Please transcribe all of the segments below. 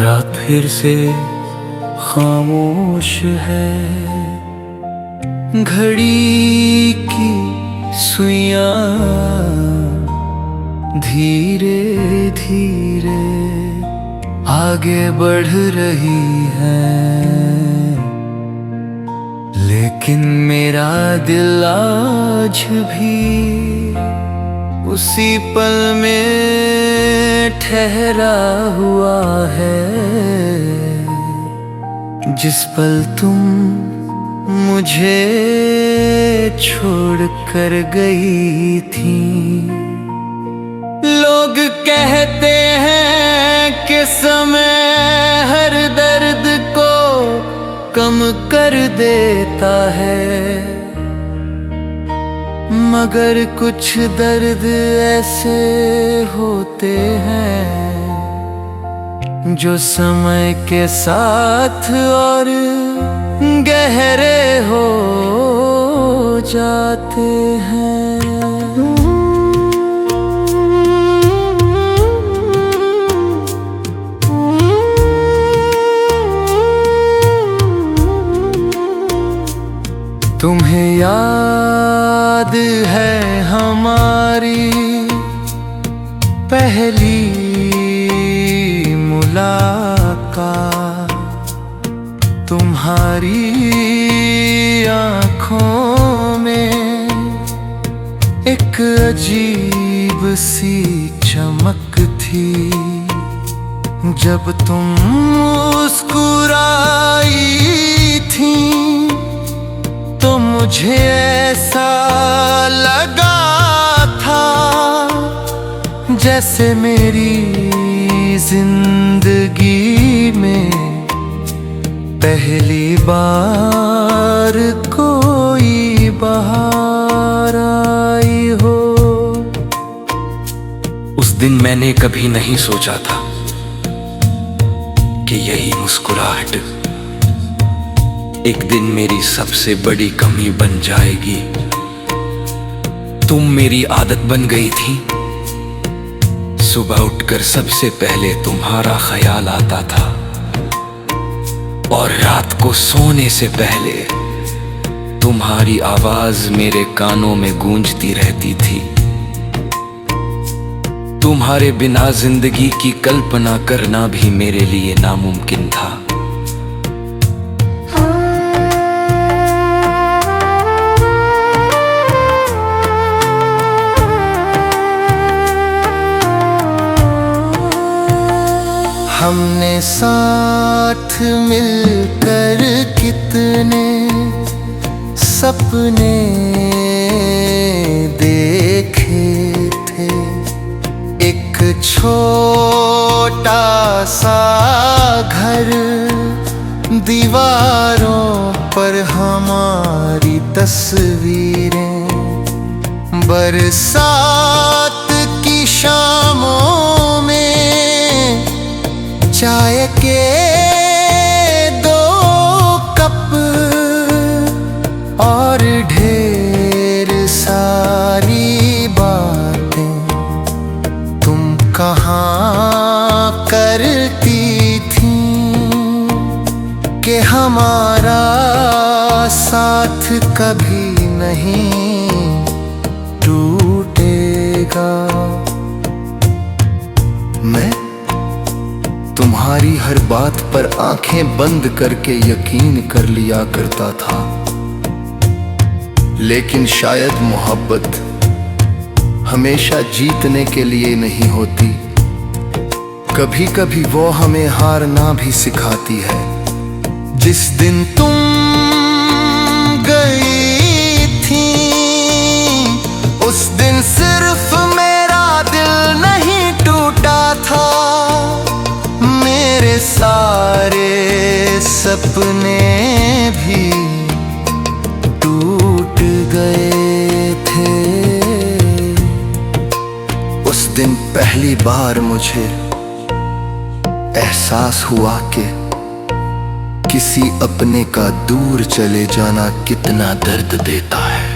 तारा फिर से खामोश है, घड़ी की सुइयां धीरे धीरे आगे बढ़ रही हैं, लेकिन मेरा दिल आज भी उसी पल में ठहरा हुआ है, जिस पल तुम मुझे छोड़ कर गई थी। लोग कहते हैं कि समय हर दर्द को कम कर देता है, मगर कुछ दर्द ऐसे होते हैं जो समय के साथ और गहरे हो जाते हैं। तुम्हें याद है हमारी पहली मुलाकात, तुम्हारी आँखों में एक अजीब सी चमक थी, जब तुम मुस्कुराई थी तो मुझे ऐसा लगा था जैसे मेरी जिंदगी में पहली बार कोई बहार आई हो। उस दिन मैंने कभी नहीं सोचा था कि यही मुस्कुराहट एक दिन मेरी सबसे बड़ी कमी बन जाएगी। तुम मेरी आदत बन गई थी, सुबह उठकर सबसे पहले तुम्हारा ख्याल आता था, और रात को सोने से पहले तुम्हारी आवाज मेरे कानों में गूंजती रहती थी। तुम्हारे बिना जिंदगी की कल्पना करना भी मेरे लिए नामुमकिन था। हमने साथ मिलकर कितने सपने देखे थे, एक छोटा सा घर, दीवारों पर हमारी तस्वीरें, बरसात की शामों में चाय के 2 कप और ढेर सारी बातें तुम कहाँ करती थी कि हमारा साथ कभी नहीं टूटेगा। मैं तुम्हारी हर बात पर आंखें बंद करके यकीन कर लिया करता था, लेकिन शायद मोहब्बत हमेशा जीतने के लिए नहीं होती, कभी कभी वो हमें हारना भी सिखाती है। जिस दिन तुम गई थी उस दिन सिर्फ मेरा दिल नहीं टूटा था, मेरे सारे सपने भी टूट गए थे। उस दिन पहली बार मुझे एहसास हुआ कि किसी अपने का दूर चले जाना कितना दर्द देता है।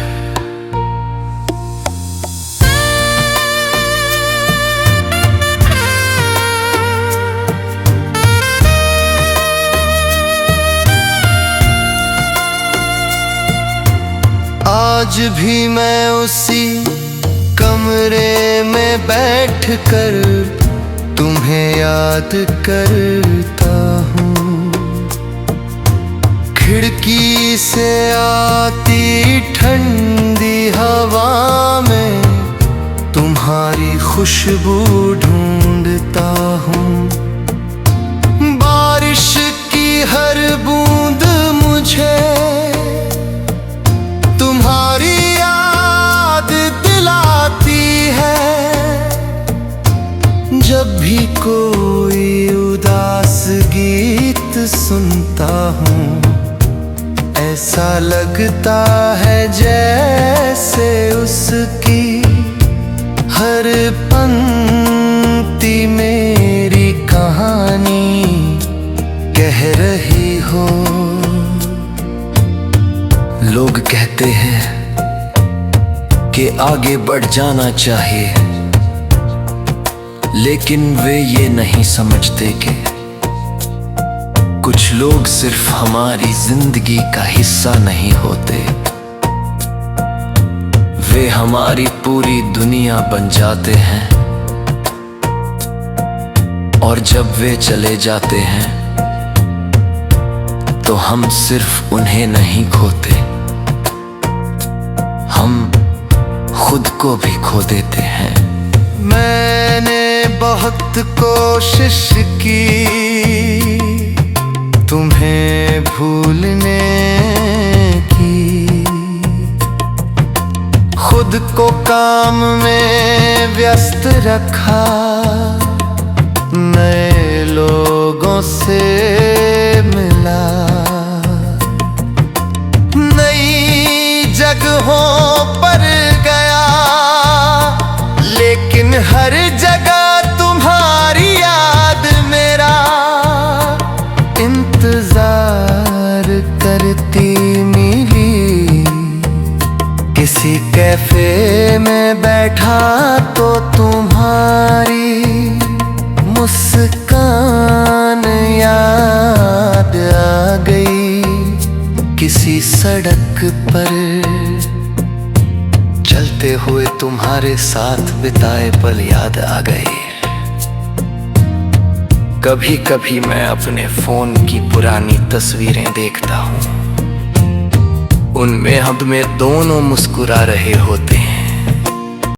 आज भी मैं उसी कमरे में बैठकर तुम्हें याद करता हूँ। खिड़की से आती ठंडी हवा में तुम्हारी खुशबू ढूंढता हूँ। बारिश की हर बूंद मुझे तुम्हारी याद दिलाती है। जब भी कोई उदास गीत सुनता हूँ, ऐसा लगता है जैसे उसकी हर पंक्ति मेरी कहानी कह रही हो। लोग कहते हैं कि आगे बढ़ जाना चाहिए, लेकिन वे ये नहीं समझते कि कुछ लोग सिर्फ हमारी जिंदगी का हिस्सा नहीं होते, वे हमारी पूरी दुनिया बन जाते हैं। और जब वे चले जाते हैं तो हम सिर्फ उन्हें नहीं खोते, हम खुद को भी खो देते हैं। मैंने बहुत कोशिश की तुम्हें भूलने की, खुद को काम में व्यस्त रखा, नए लोगों से मिला, नई जगहों पर गया, लेकिन हर जगह तुम्हारी याद मेरा इंतजार करती मिली। किसी कैफे में बैठा तो तुम्हारी मुस्कान याद आ गई, किसी सड़क पर चलते हुए तुम्हारे साथ बिताए पल याद आ गए। कभी कभी मैं अपने फोन की पुरानी तस्वीरें देखता हूँ, उनमें हम में दोनों मुस्कुरा रहे होते हैं।